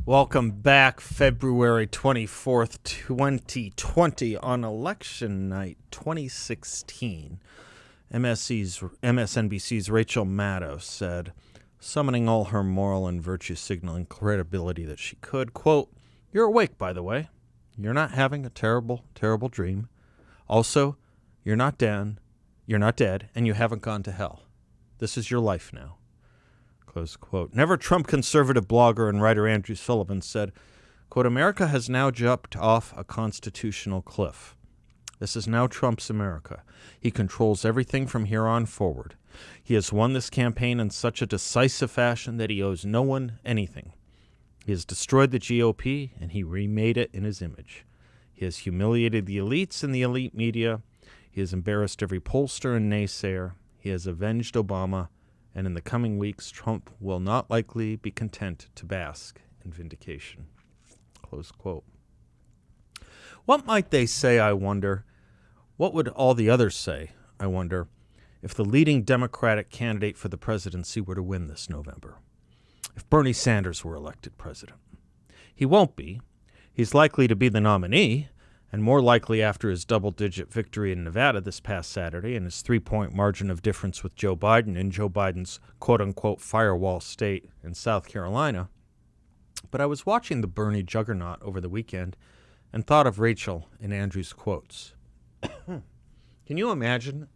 Welcome back, February 24th, 2020, on election night 2016. MSNBC's Rachel Maddow said, summoning all her moral and virtue signaling credibility that she could, quote, "You're awake, by the way. You're not having a terrible, terrible dream. Also, you're not dead, and you haven't gone to hell. This is your life now." Close quote. Never Trump conservative blogger and writer Andrew Sullivan said, quote, "America has now jumped off a constitutional cliff. This is now Trump's America. He controls everything from here on forward. He has won this campaign in such a decisive fashion that he owes no one anything. He has destroyed the GOP, and he remade it in his image. He has humiliated the elites and the elite media. He has embarrassed every pollster and naysayer. He has avenged Obama. And in the coming weeks, Trump will not likely be content to bask in vindication." Close quote. What might they say, I wonder? What would all the others say, I wonder, if the leading Democratic candidate for the presidency were to win this November? If Bernie Sanders were elected president? He won't be. He's likely to be the nominee, and more likely after his double-digit victory in Nevada this past Saturday and his 3-point margin of difference with Joe Biden in Joe Biden's quote-unquote firewall state in South Carolina. But I was watching the Bernie juggernaut over the weekend and thought of Rachel in Andrew's quotes. Can you imagine,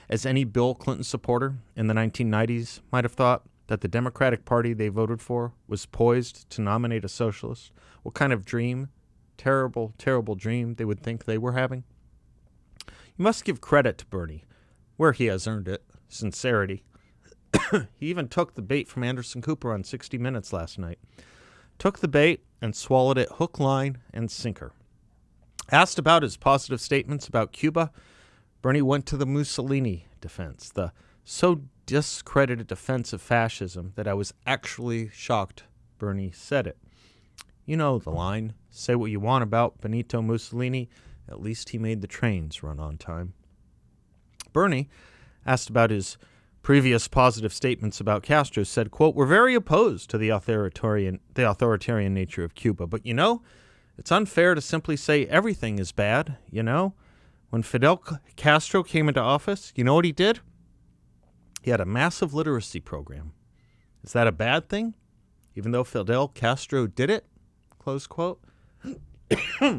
as any Bill Clinton supporter in the 1990s might have thought, that the Democratic Party they voted for was poised to nominate a socialist? What kind of dream, terrible, terrible dream they would think they were having? You must give credit to Bernie, where he has earned it, sincerity. He even took the bait from Anderson Cooper on 60 Minutes last night. Took the bait and swallowed it hook, line, and sinker. Asked about his positive statements about Cuba, Bernie went to the Mussolini defense, the so discredited defense of fascism that I was actually shocked Bernie said it. You know the line, say what you want about Benito Mussolini, at least he made the trains run on time. Bernie, asked about his previous positive statements about Castro, said, quote, "We're very opposed to the authoritarian nature of Cuba, but you know, it's unfair to simply say everything is bad, you know? When Fidel Castro came into office, you know what he did? He had a massive literacy program. Is that a bad thing, even though Fidel Castro did it?" Close quote.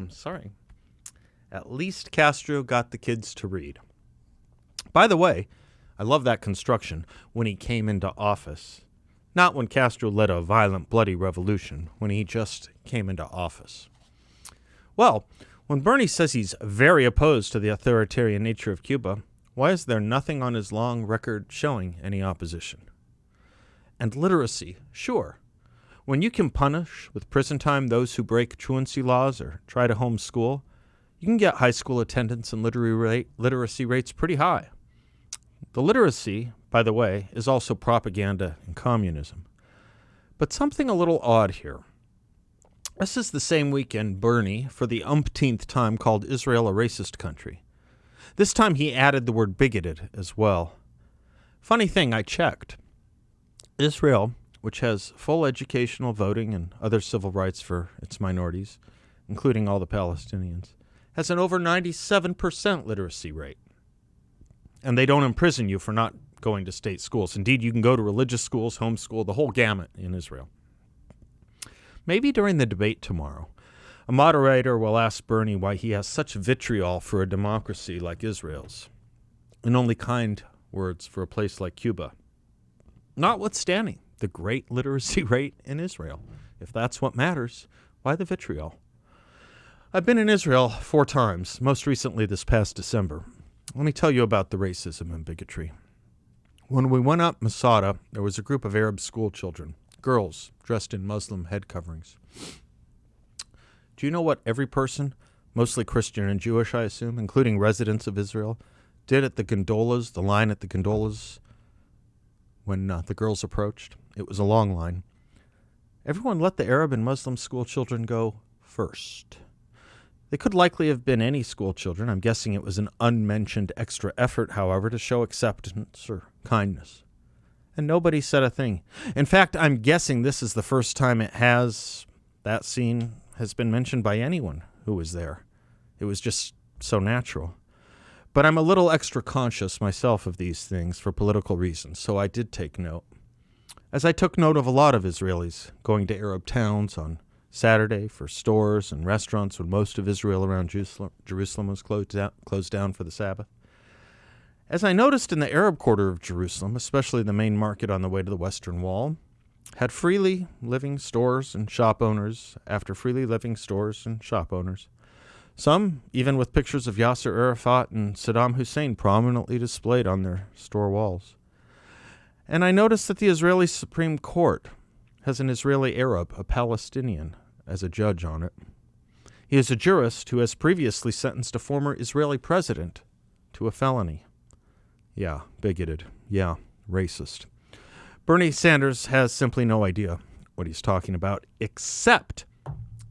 Sorry. At least Castro got the kids to read. By the way, I love that construction, when he came into office. Not when Castro led a violent, bloody revolution, when he just came into office. Well, when Bernie says he's very opposed to the authoritarian nature of Cuba, why is there nothing on his long record showing any opposition? And literacy, sure. When you can punish with prison time those who break truancy laws or try to homeschool, you can get high school attendance and literacy rates pretty high. The literacy, by the way, is also propaganda and communism. But something a little odd here. This is the same weekend Bernie, for the umpteenth time, called Israel a racist country. This time he added the word bigoted as well. Funny thing, I checked. Israel, which has full educational, voting, and other civil rights for its minorities, including all the Palestinians, has an over 97% literacy rate. And they don't imprison you for not going to state schools. Indeed, you can go to religious schools, homeschool, the whole gamut in Israel. Maybe during the debate tomorrow, a moderator will ask Bernie why he has such vitriol for a democracy like Israel's, and only kind words for a place like Cuba, notwithstanding the great literacy rate in Israel. If that's what matters, why the vitriol? I've been in Israel 4 times, most recently this past December. Let me tell you about the racism and bigotry. When we went up Masada, there was a group of Arab school children, girls dressed in Muslim head coverings. Do you know what every person, mostly Christian and Jewish, I assume, including residents of Israel, did at the gondolas, the line at the gondolas, when the girls approached? It was a long line. Everyone let the Arab and Muslim school children go first. They could likely have been any school children. I'm guessing it was an unmentioned extra effort, however, to show acceptance or kindness. And nobody said a thing. In fact, I'm guessing this is the first time that scene has been mentioned by anyone who was there. It was just so natural. But I'm a little extra conscious myself of these things for political reasons, so I did take note. As I took note of a lot of Israelis going to Arab towns on Saturday for stores and restaurants when most of Israel around Jerusalem was closed down for the Sabbath. As I noticed in the Arab quarter of Jerusalem, especially the main market on the way to the Western Wall, had freely living stores and shop owners after freely living stores and shop owners. Some even with pictures of Yasser Arafat and Saddam Hussein prominently displayed on their store walls. And I noticed that the Israeli Supreme Court has an Israeli Arab, a Palestinian, as a judge on it. He is a jurist who has previously sentenced a former Israeli president to a felony. Yeah, bigoted. Yeah, racist. Bernie Sanders has simply no idea what he's talking about, except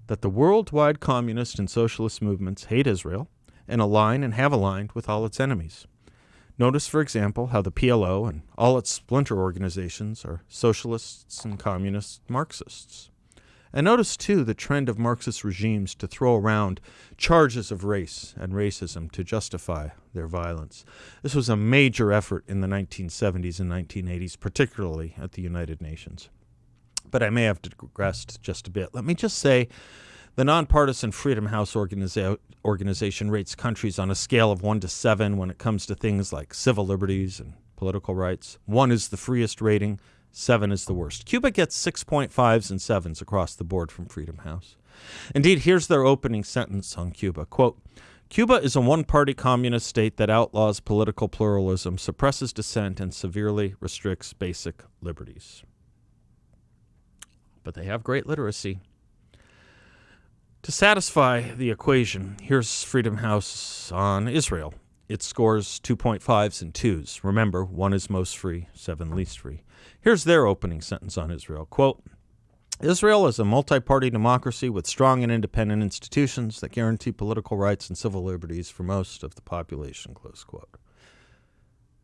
that the worldwide communist and socialist movements hate Israel and align and have aligned with all its enemies. Notice, for example, how the PLO and all its splinter organizations are socialists and communist Marxists. And notice, too, the trend of Marxist regimes to throw around charges of race and racism to justify their violence. This was a major effort in the 1970s and 1980s, particularly at the United Nations. But I may have digressed just a bit. Let me just say the nonpartisan Freedom House organization rates countries on a scale of 1 to 7 when it comes to things like civil liberties and political rights. 1 is the freest rating. 7 is the worst. Cuba gets 6.5s and 7s across the board from Freedom House. Indeed, here's their opening sentence on Cuba. Quote, Cuba is a one-party communist state that outlaws political pluralism, suppresses dissent, and severely restricts basic liberties. But they have great literacy. To satisfy the equation, here's Freedom House on Israel. It scores 2.5s and 2s. Remember, 1 is most free, 7 least free. Here's their opening sentence on Israel. Quote, Israel is a multi-party democracy with strong and independent institutions that guarantee political rights and civil liberties for most of the population, close quote.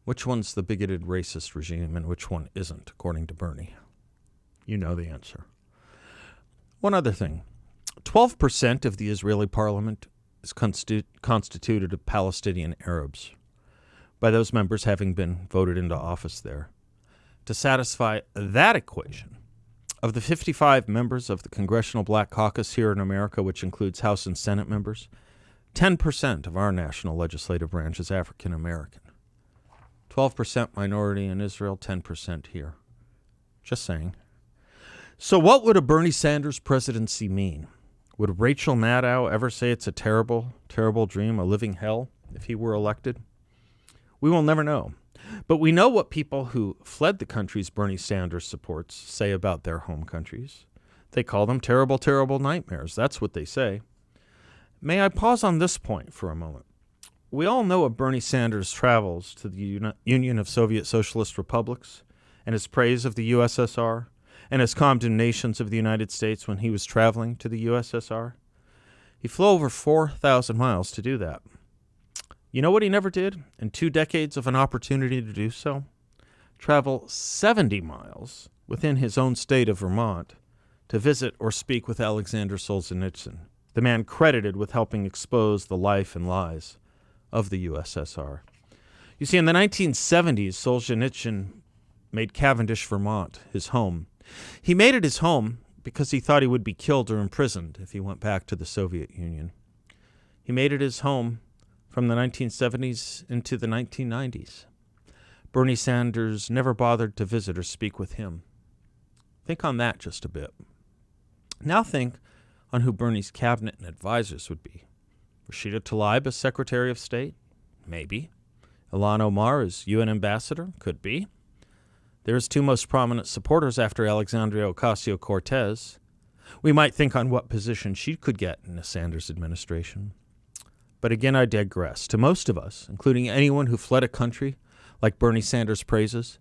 Which one's the bigoted racist regime and which one isn't, according to Bernie? You know the answer. One other thing. 12% of the Israeli parliament is constituted of Palestinian Arabs, by those members having been voted into office there. To satisfy that equation, of the 55 members of the Congressional Black Caucus here in America, which includes House and Senate members, 10% of our national legislative branch is African American. 12% minority in Israel, 10% here. Just saying. So what would a Bernie Sanders presidency mean? Would Rachel Maddow ever say it's a terrible, terrible dream, a living hell, if he were elected? We will never know. But we know what people who fled the countries Bernie Sanders supports say about their home countries. They call them terrible, terrible nightmares. That's what they say. May I pause on this point for a moment? We all know of Bernie Sanders' travels to the Union of Soviet Socialist Republics and his praise of the USSR and his condemnations of the United States when he was traveling to the USSR. He flew over 4,000 miles to do that. You know what he never did in 2 decades of an opportunity to do so? Travel 70 miles within his own state of Vermont to visit or speak with Alexander Solzhenitsyn, the man credited with helping expose the life and lies of the USSR. You see, in the 1970s, Solzhenitsyn made Cavendish, Vermont, his home. He made it his home because he thought he would be killed or imprisoned if he went back to the Soviet Union. He made it his home from the 1970s into the 1990s. Bernie Sanders never bothered to visit or speak with him. Think on that just a bit. Now think on who Bernie's cabinet and advisors would be. Rashida Tlaib as Secretary of State? Maybe. Ilhan Omar as UN Ambassador? Could be. They're his 2 most prominent supporters after Alexandria Ocasio-Cortez. We might think on what position she could get in a Sanders administration. But again, I digress. To most of us, including anyone who fled a country like Bernie Sanders praises,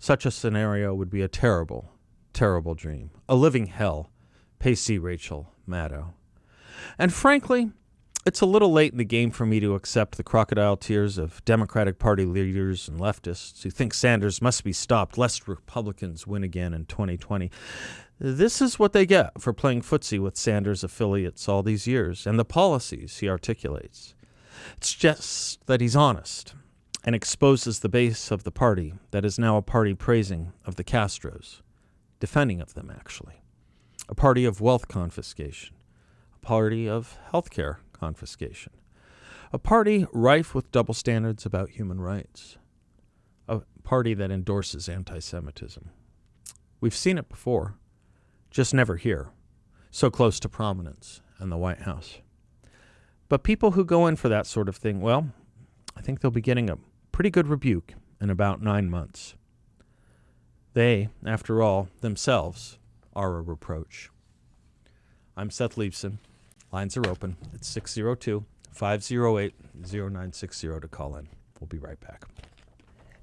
such a scenario would be a terrible, terrible dream. A living hell. Pacey Rachel Maddow. And frankly, It's a little late in the game for me to accept the crocodile tears of Democratic Party leaders and leftists who think Sanders must be stopped lest Republicans win again in 2020. This is what they get for playing footsie with Sanders' affiliates all these years and the policies he articulates. It's just that he's honest and exposes the base of the party that is now a party praising of the Castros, defending of them actually, a party of wealth confiscation, a party of healthcare confiscation, a party rife with double standards about human rights, a party that endorses anti-Semitism. We've seen it before, just never here, so close to prominence and the White House. But people who go in for that sort of thing, well, I think they'll be getting a pretty good rebuke in about 9 months. They, after all, themselves are a reproach. I'm Seth Leibson. Lines are open. It's 602-508-0960 to call in. We'll be right back.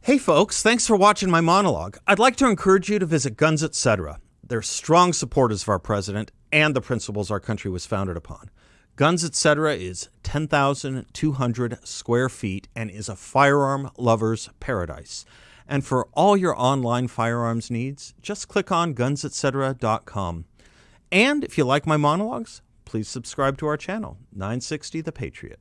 Hey folks, thanks for watching my monologue. I'd like to encourage you to visit Guns Etc. They're strong supporters of our president and the principles our country was founded upon. Guns Etc. is 10,200 square feet and is a firearm lover's paradise. And for all your online firearms needs, just click on gunsetcetera.com. And if you like my monologues, please subscribe to our channel, 960 The Patriot.